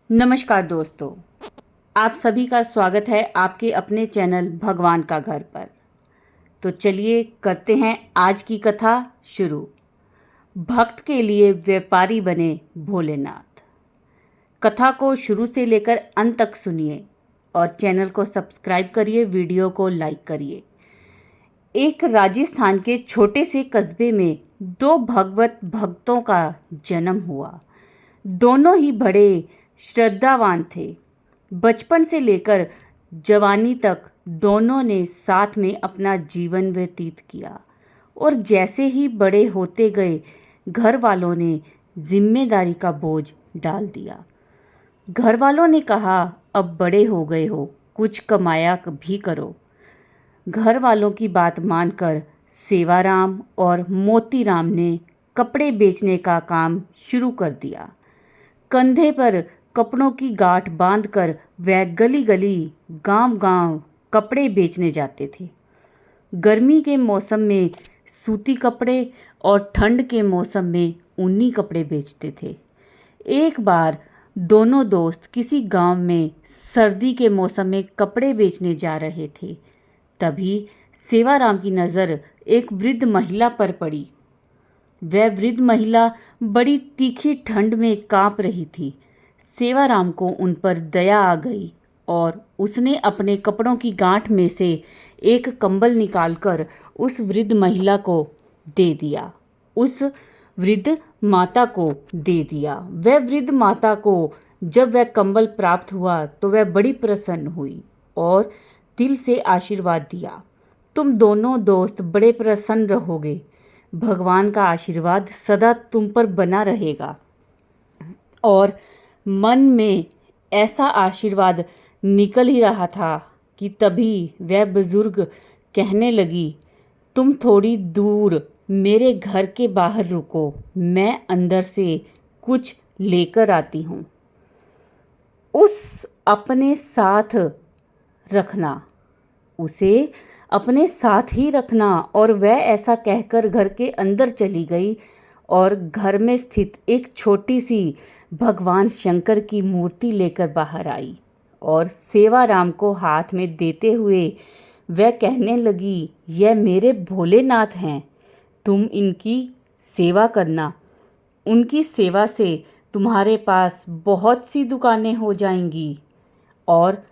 नमस्कार दोस्तों, आप सभी का स्वागत है आपके अपने चैनल भगवान का घर पर। तो चलिए करते हैं आज की कथा शुरू। भक्त के लिए व्यापारी बने भोलेनाथ। कथा को शुरू से लेकर अंत तक सुनिए और चैनल को सब्सक्राइब करिए, वीडियो को लाइक करिए। एक राजस्थान के छोटे से कस्बे में दो भगवत भक्तों का जन्म हुआ। दोनों ही बड़े श्रद्धावान थे। बचपन से लेकर जवानी तक दोनों ने साथ में अपना जीवन व्यतीत किया और जैसे ही बड़े होते गए घर वालों ने जिम्मेदारी का बोझ डाल दिया। घर वालों ने कहा, अब बड़े हो गए हो, कुछ कमाया भी करो। घर वालों की बात मानकर सेवाराम और मोतीराम ने कपड़े बेचने का काम शुरू कर दिया। कंधे पर कपड़ों की गांठ बांधकर वह गली गली गांव-गांव कपड़े बेचने जाते थे। गर्मी के मौसम में सूती कपड़े और ठंड के मौसम में ऊनी कपड़े बेचते थे। एक बार दोनों दोस्त किसी गांव में सर्दी के मौसम में कपड़े बेचने जा रहे थे। तभी सेवाराम की नज़र एक वृद्ध महिला पर पड़ी। वह वृद्ध महिला बड़ी तीखी ठंड में कांप रही थी। सेवाराम को उन पर दया आ गई और उसने अपने कपड़ों की गांठ में से एक कंबल निकालकर उस वृद्ध महिला को दे दिया। उस वृद्ध माता को दे दिया। वह वृद्ध माता को जब वह कंबल प्राप्त हुआ तो वह बड़ी प्रसन्न हुई और दिल से आशीर्वाद दिया, तुम दोनों दोस्त बड़े प्रसन्न रहोगे, भगवान का आशीर्वाद सदा तुम पर बना रहेगा। और मन में ऐसा आशीर्वाद निकल ही रहा था कि तभी वह बुजुर्ग कहने लगी, तुम थोड़ी दूर मेरे घर के बाहर रुको, मैं अंदर से कुछ लेकर आती हूँ। उसे अपने साथ ही रखना। और वह ऐसा कहकर घर के अंदर चली गई और घर में स्थित एक छोटी सी भगवान शंकर की मूर्ति लेकर बाहर आई और सेवाराम को हाथ में देते हुए वह कहने लगी, यह मेरे भोलेनाथ हैं, तुम इनकी सेवा करना। उनकी सेवा से तुम्हारे पास बहुत सी दुकानें हो जाएंगी और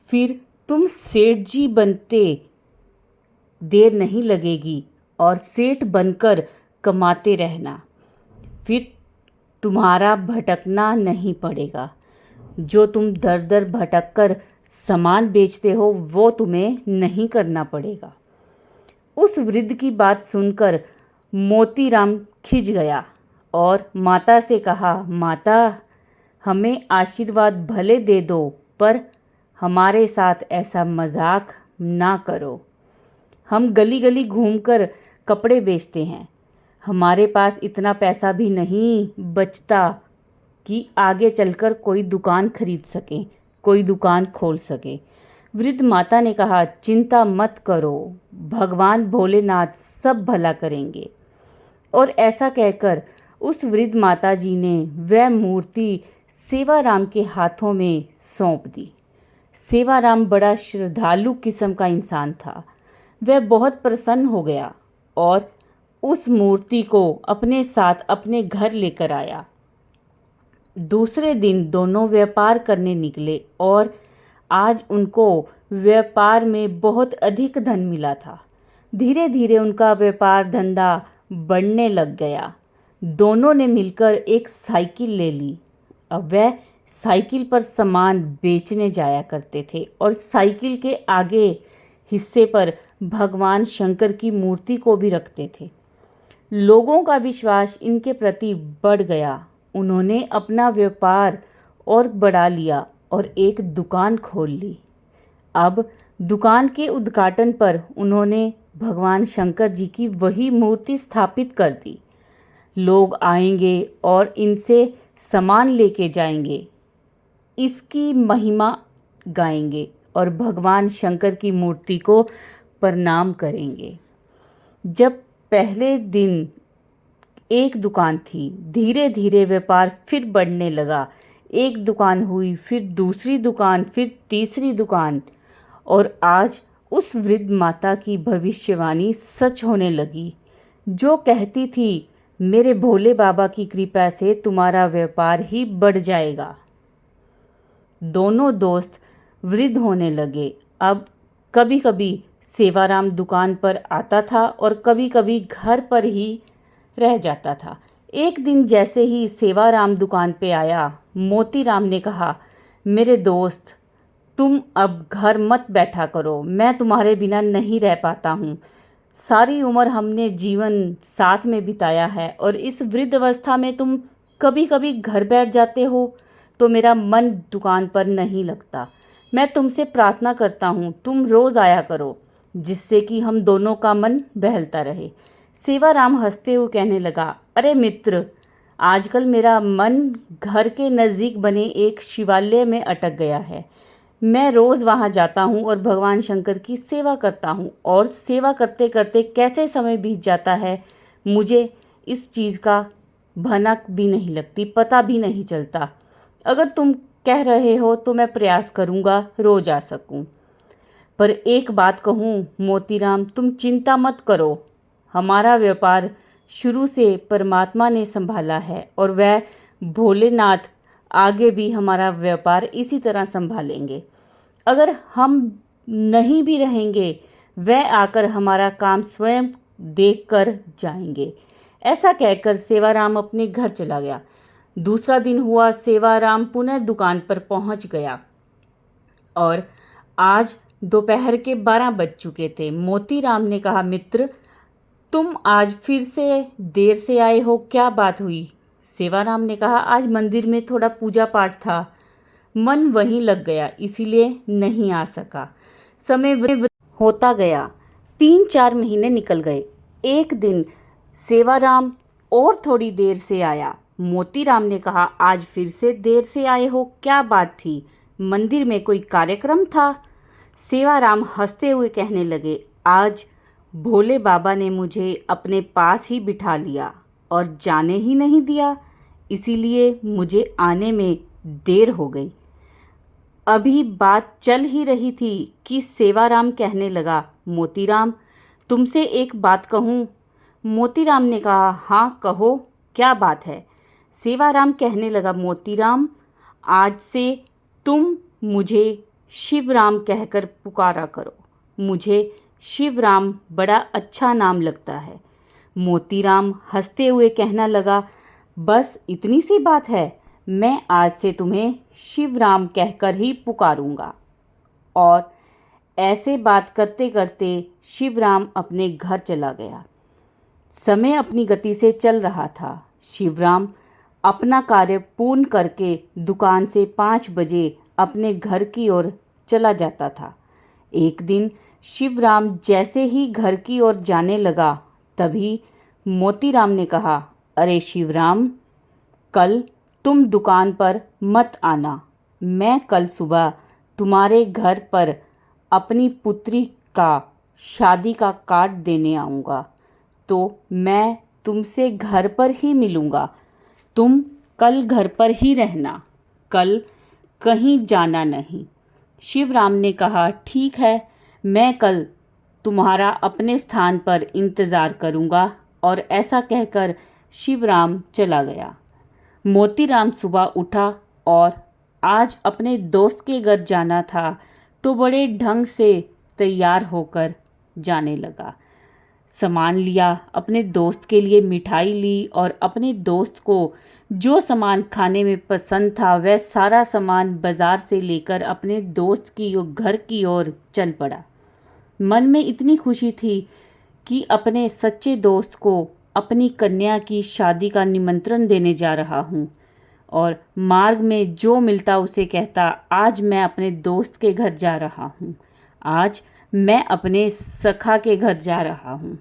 फिर तुम सेठ जी बनते देर नहीं लगेगी और सेठ बनकर कमाते रहना। फिर तुम्हारा भटकना नहीं पड़ेगा। जो तुम दर दर भटक कर सामान बेचते हो वो तुम्हें नहीं करना पड़ेगा। उस वृद्ध की बात सुनकर मोतीराम खिंच गया और माता से कहा, माता, हमें आशीर्वाद भले दे दो पर हमारे साथ ऐसा मजाक ना करो। हम गली गली घूमकर कपड़े बेचते हैं, हमारे पास इतना पैसा भी नहीं बचता कि आगे चलकर कोई दुकान खरीद सकें, कोई दुकान खोल सके। वृद्ध माता ने कहा, चिंता मत करो, भगवान भोलेनाथ सब भला करेंगे। और ऐसा कहकर उस वृद्ध माता जी ने वह मूर्ति सेवाराम के हाथों में सौंप दी। सेवाराम बड़ा श्रद्धालु किस्म का इंसान था। वह बहुत प्रसन्न हो गया और उस मूर्ति को अपने साथ अपने घर लेकर आया। दूसरे दिन दोनों व्यापार करने निकले और आज उनको व्यापार में बहुत अधिक धन मिला था। धीरे धीरे उनका व्यापार धंधा बढ़ने लग गया। दोनों ने मिलकर एक साइकिल ले ली। अब वह साइकिल पर सामान बेचने जाया करते थे और साइकिल के आगे हिस्से पर भगवान शंकर की मूर्ति को भी रखते थे। लोगों का विश्वास इनके प्रति बढ़ गया। उन्होंने अपना व्यापार और बढ़ा लिया और एक दुकान खोल ली। अब दुकान के उद्घाटन पर उन्होंने भगवान शंकर जी की वही मूर्ति स्थापित कर दी। लोग आएंगे और इनसे सामान लेके जाएंगे, इसकी महिमा गाएंगे और भगवान शंकर की मूर्ति को प्रणाम करेंगे। जब पहले दिन एक दुकान थी, धीरे धीरे व्यापार फिर बढ़ने लगा। एक दुकान हुई, फिर दूसरी दुकान, फिर तीसरी दुकान, और आज उस वृद्ध माता की भविष्यवाणी सच होने लगी, जो कहती थी, मेरे भोले बाबा की कृपा से तुम्हारा व्यापार ही बढ़ जाएगा। दोनों दोस्त वृद्ध होने लगे। अब कभी कभी सेवाराम दुकान पर आता था और कभी कभी घर पर ही रह जाता था। एक दिन जैसे ही सेवाराम दुकान पे आया, मोतीराम ने कहा, मेरे दोस्त, तुम अब घर मत बैठा करो, मैं तुम्हारे बिना नहीं रह पाता हूँ। सारी उम्र हमने जीवन साथ में बिताया है और इस वृद्ध अवस्था में तुम कभी कभी घर बैठ जाते हो तो मेरा मन दुकान पर नहीं लगता। मैं तुमसे प्रार्थना करता हूँ, तुम रोज़ आया करो, जिससे कि हम दोनों का मन बहलता रहे। सेवाराम हंसते हुए कहने लगा, अरे मित्र, आजकल मेरा मन घर के नज़दीक बने एक शिवालय में अटक गया है। मैं रोज़ वहाँ जाता हूँ और भगवान शंकर की सेवा करता हूँ, और सेवा करते करते कैसे समय बीत जाता है मुझे इस चीज़ का भनक भी नहीं लगती, पता भी नहीं चलता। अगर तुम कह रहे हो तो मैं प्रयास करूँगा रोज़ आ सकूँ। पर एक बात कहूँ मोतीराम, तुम चिंता मत करो, हमारा व्यापार शुरू से परमात्मा ने संभाला है और वह भोलेनाथ आगे भी हमारा व्यापार इसी तरह संभालेंगे। अगर हम नहीं भी रहेंगे, वह आकर हमारा काम स्वयं देख कर जाएंगे। ऐसा कहकर सेवाराम अपने घर चला गया। दूसरा दिन हुआ, सेवाराम पुनः दुकान पर पहुंच गया और आज दोपहर के 12 बज चुके थे। मोतीराम ने कहा, मित्र, तुम आज फिर से देर से आए हो, क्या बात हुई? सेवाराम ने कहा, आज मंदिर में थोड़ा पूजा पाठ था, मन वहीं लग गया, इसीलिए नहीं आ सका। समय होता गया, 3-4 महीने निकल गए। एक दिन सेवाराम और थोड़ी देर से आया। मोतीराम ने कहा, आज फिर से देर से आए हो, क्या बात थी? मंदिर में कोई कार्यक्रम था? सेवाराम हंसते हुए कहने लगे, आज भोले बाबा ने मुझे अपने पास ही बिठा लिया और जाने ही नहीं दिया, इसीलिए मुझे आने में देर हो गई। अभी बात चल ही रही थी कि सेवाराम कहने लगा, मोतीराम, तुमसे एक बात कहूँ? मोतीराम ने कहा, हाँ कहो, क्या बात है? सेवाराम कहने लगा, मोतीराम, आज से तुम मुझे शिवराम कहकर पुकारा करो, मुझे शिवराम बड़ा अच्छा नाम लगता है। मोतीराम हंसते हुए कहना लगा, बस इतनी सी बात है, मैं आज से तुम्हें शिवराम कहकर ही पुकारूंगा। और ऐसे बात करते करते शिवराम अपने घर चला गया। समय अपनी गति से चल रहा था। शिवराम अपना कार्य पूर्ण करके दुकान से 5 बजे अपने घर की ओर चला जाता था। एक दिन शिवराम जैसे ही घर की ओर जाने लगा, तभी मोतीराम ने कहा, अरे शिवराम, कल तुम दुकान पर मत आना, मैं कल सुबह तुम्हारे घर पर अपनी पुत्री का शादी का कार्ड देने आऊँगा, तो मैं तुमसे घर पर ही मिलूँगा। तुम कल घर पर ही रहना, कल कहीं जाना नहीं। शिवराम ने कहा, ठीक है, मैं कल तुम्हारा अपने स्थान पर इंतज़ार करूँगा। और ऐसा कहकर शिवराम चला गया। मोतीराम सुबह उठा और आज अपने दोस्त के घर जाना था, तो बड़े ढंग से तैयार होकर जाने लगा। सामान लिया, अपने दोस्त के लिए मिठाई ली और अपने दोस्त को जो सामान खाने में पसंद था वह सारा सामान बाज़ार से लेकर अपने दोस्त की घर की ओर चल पड़ा। मन में इतनी खुशी थी कि अपने सच्चे दोस्त को अपनी कन्या की शादी का निमंत्रण देने जा रहा हूँ, और मार्ग में जो मिलता उसे कहता, आज मैं अपने दोस्त के घर जा रहा हूँ, आज मैं अपने सखा के घर जा रहा हूँ।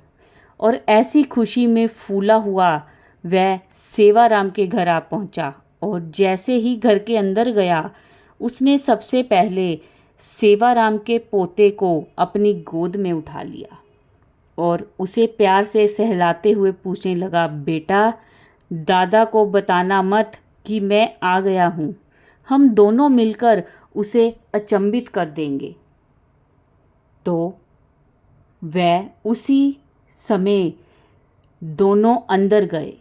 और ऐसी खुशी में फूला हुआ वह सेवाराम के घर आ पहुँचा, और जैसे ही घर के अंदर गया, उसने सबसे पहले सेवाराम के पोते को अपनी गोद में उठा लिया और उसे प्यार से सहलाते हुए पूछने लगा, बेटा, दादा को बताना मत कि मैं आ गया हूँ। हम दोनों मिलकर उसे अचंभित कर देंगे। तो वह उसी समय दोनों अंदर गए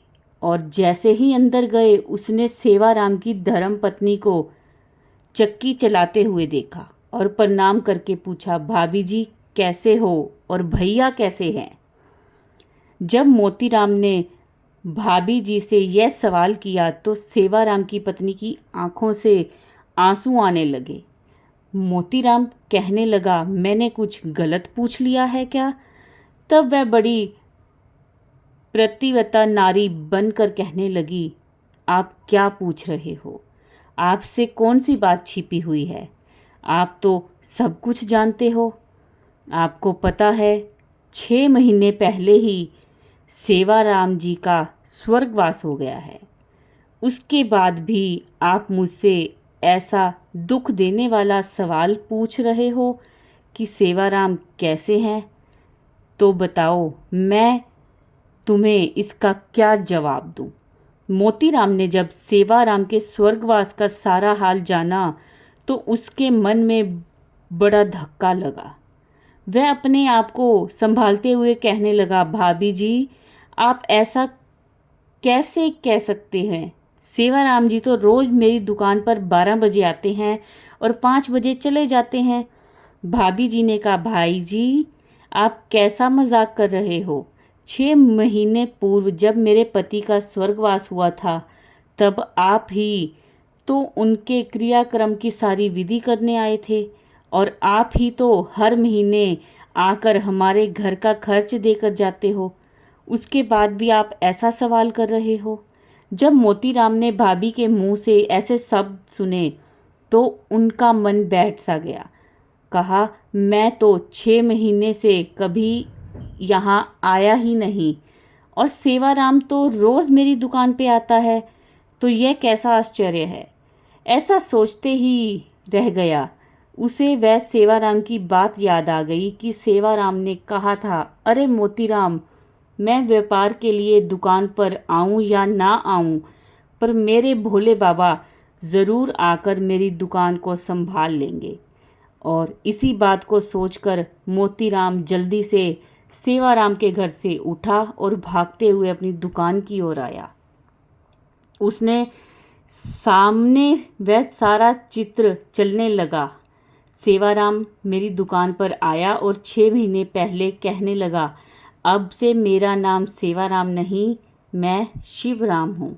और जैसे ही अंदर गए उसने सेवाराम की धर्मपत्नी को चक्की चलाते हुए देखा और प्रणाम करके पूछा, भाभी जी कैसे हो और भैया कैसे हैं? जब मोतीराम ने भाभी जी से यह सवाल किया तो सेवाराम की पत्नी की आंखों से आंसू आने लगे। मोतीराम कहने लगा, मैंने कुछ गलत पूछ लिया है क्या? तब वह बड़ी प्रतिवता नारी बनकर कहने लगी, आप क्या पूछ रहे हो? आपसे कौन सी बात छिपी हुई है? आप तो सब कुछ जानते हो। आपको पता है 6 महीने पहले ही सेवाराम जी का स्वर्गवास हो गया है। उसके बाद भी आप मुझसे ऐसा दुख देने वाला सवाल पूछ रहे हो कि सेवाराम कैसे हैं? तो बताओ मैं तुम्हें इसका क्या जवाब दूं? मोतीराम ने जब सेवाराम के स्वर्गवास का सारा हाल जाना तो उसके मन में बड़ा धक्का लगा। वह अपने आप को संभालते हुए कहने लगा, भाभी जी आप ऐसा कैसे कह सकते हैं? सेवाराम जी तो रोज़ मेरी दुकान पर 12 बजे आते हैं और 5 बजे चले जाते हैं। भाभी जी ने कहा, भाई जी आप कैसा मजाक कर रहे हो? 6 महीने पूर्व जब मेरे पति का स्वर्गवास हुआ था तब आप ही तो उनके क्रियाक्रम की सारी विधि करने आए थे और आप ही तो हर महीने आकर हमारे घर का खर्च देकर जाते हो। उसके बाद भी आप ऐसा सवाल कर रहे हो। जब मोतीराम ने भाभी के मुंह से ऐसे शब्द सुने तो उनका मन बैठ सा गया। कहा, मैं तो 6 महीने से कभी यहाँ आया ही नहीं और सेवाराम तो रोज़ मेरी दुकान पे आता है, तो यह कैसा आश्चर्य है। ऐसा सोचते ही रह गया। उसे वह सेवाराम की बात याद आ गई कि सेवाराम ने कहा था, अरे मोतीराम मैं व्यापार के लिए दुकान पर आऊं या ना आऊं, पर मेरे भोले बाबा ज़रूर आकर मेरी दुकान को संभाल लेंगे। और इसी बात को सोचकर मोतीराम जल्दी से सेवाराम के घर से उठा और भागते हुए अपनी दुकान की ओर आया। उसने सामने वह सारा चित्र चलने लगा। सेवाराम मेरी दुकान पर आया और 6 महीने पहले कहने लगा, अब से मेरा नाम सेवाराम नहीं, मैं शिवराम हूँ।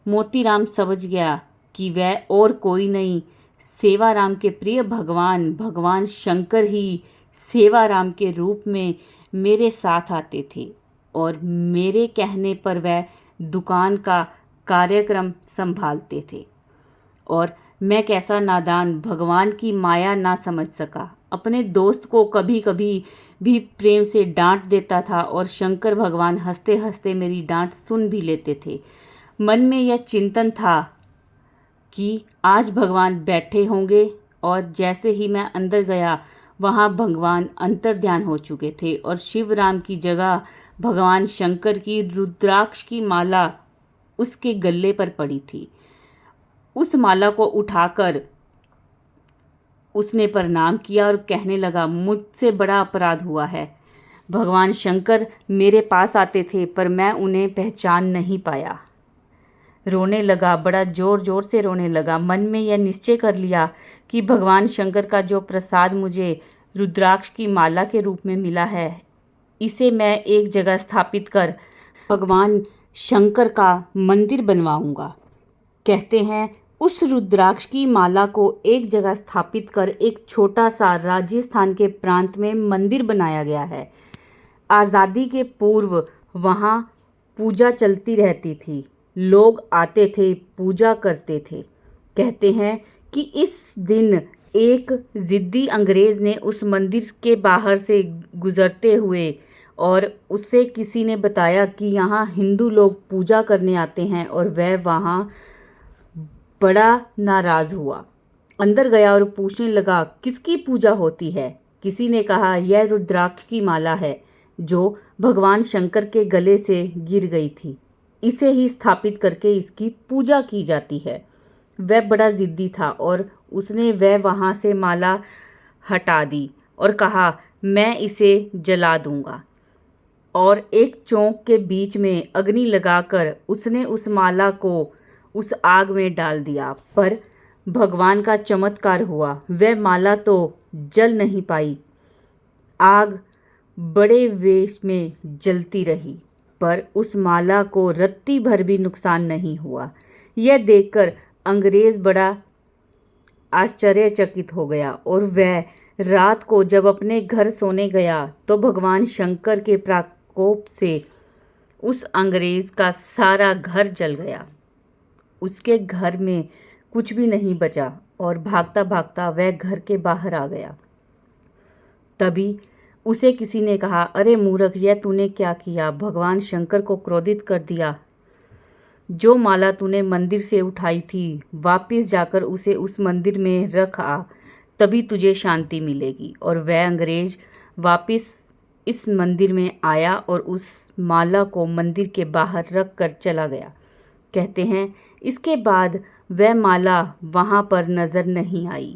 मोतीराम समझ गया कि वह और कोई नहीं, सेवाराम के प्रिय भगवान शंकर ही सेवाराम के रूप में मेरे साथ आते थे और मेरे कहने पर वह दुकान का कार्यक्रम संभालते थे। और मैं कैसा नादान भगवान की माया ना समझ सका। अपने दोस्त को कभी कभी भी प्रेम से डांट देता था और शंकर भगवान हंसते हंसते मेरी डांट सुन भी लेते थे। मन में यह चिंतन था कि आज भगवान बैठे होंगे और जैसे ही मैं अंदर गया वहाँ भगवान अंतर्ध्यान हो चुके थे और शिवराम की जगह भगवान शंकर की रुद्राक्ष की माला उसके गले पर पड़ी थी। उस माला को उठाकर उसने प्रणाम किया और कहने लगा, मुझसे बड़ा अपराध हुआ है। भगवान शंकर मेरे पास आते थे पर मैं उन्हें पहचान नहीं पाया। रोने लगा, बड़ा ज़ोर ज़ोर से रोने लगा। मन में यह निश्चय कर लिया कि भगवान शंकर का जो प्रसाद मुझे रुद्राक्ष की माला के रूप में मिला है, इसे मैं एक जगह स्थापित कर भगवान शंकर का मंदिर बनवाऊंगा। कहते हैं उस रुद्राक्ष की माला को एक जगह स्थापित कर एक छोटा सा राजस्थान के प्रांत में मंदिर बनाया गया है। आज़ादी के पूर्व वहाँ पूजा चलती रहती थी, लोग आते थे, पूजा करते थे। कहते हैं कि इस दिन एक ज़िद्दी अंग्रेज़ ने उस मंदिर के बाहर से गुज़रते हुए और उससे किसी ने बताया कि यहाँ हिंदू लोग पूजा करने आते हैं और वह वहाँ बड़ा नाराज़ हुआ। अंदर गया और पूछने लगा, किसकी पूजा होती है? किसी ने कहा, यह रुद्राक्ष की माला है जो भगवान शंकर के गले से गिर गई थी, इसे ही स्थापित करके इसकी पूजा की जाती है। वह बड़ा ज़िद्दी था और उसने वह वहाँ से माला हटा दी और कहा, मैं इसे जला दूंगा। और एक चौक के बीच में अग्नि लगाकर उसने उस माला को उस आग में डाल दिया। पर भगवान का चमत्कार हुआ, वह माला तो जल नहीं पाई। आग बड़े वेश में जलती रही, पर उस माला को रत्ती भर भी नुकसान नहीं हुआ। यह देखकर अंग्रेज बड़ा आश्चर्यचकित हो गया और वह रात को जब अपने घर सोने गया तो भगवान शंकर के प्रकोप से उस अंग्रेज का सारा घर जल गया। उसके घर में कुछ भी नहीं बचा और भागता भागता वह घर के बाहर आ गया। तभी उसे किसी ने कहा, अरे मूर्ख, यह तूने क्या किया? भगवान शंकर को क्रोधित कर दिया। जो माला तूने मंदिर से उठाई थी, वापिस जाकर उसे उस मंदिर में रख आ, तभी तुझे शांति मिलेगी। और वह अंग्रेज वापिस इस मंदिर में आया और उस माला को मंदिर के बाहर रख कर चला गया। कहते हैं इसके बाद वह माला वहाँ पर नज़र नहीं आई।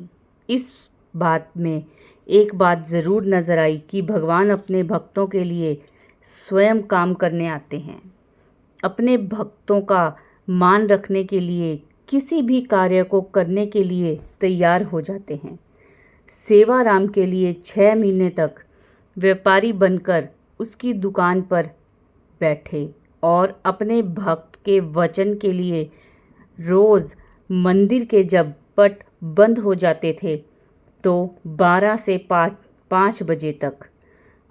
इस बात में एक बात ज़रूर नज़र आई कि भगवान अपने भक्तों के लिए स्वयं काम करने आते हैं। अपने भक्तों का मान रखने के लिए किसी भी कार्य को करने के लिए तैयार हो जाते हैं। सेवाराम के लिए 6 महीने तक व्यापारी बनकर उसकी दुकान पर बैठे और अपने भक्त के वचन के लिए रोज़ मंदिर के जब पट बंद हो जाते थे तो 12 से 5 बजे तक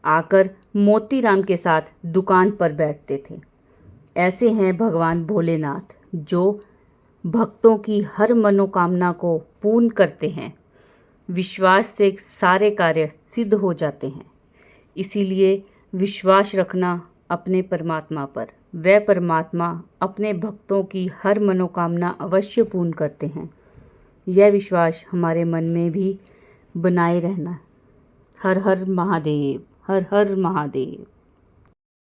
आकर मोतीराम के साथ दुकान पर बैठते थे। ऐसे हैं भगवान भोलेनाथ, जो भक्तों की हर मनोकामना को पूर्ण करते हैं। विश्वास से सारे कार्य सिद्ध हो जाते हैं। इसीलिए विश्वास रखना अपने परमात्मा पर। वह परमात्मा अपने भक्तों की हर मनोकामना अवश्य पूर्ण करते हैं। यह विश्वास हमारे मन में भी बनाए रहना। हर हर महादेव, हर हर महादेव।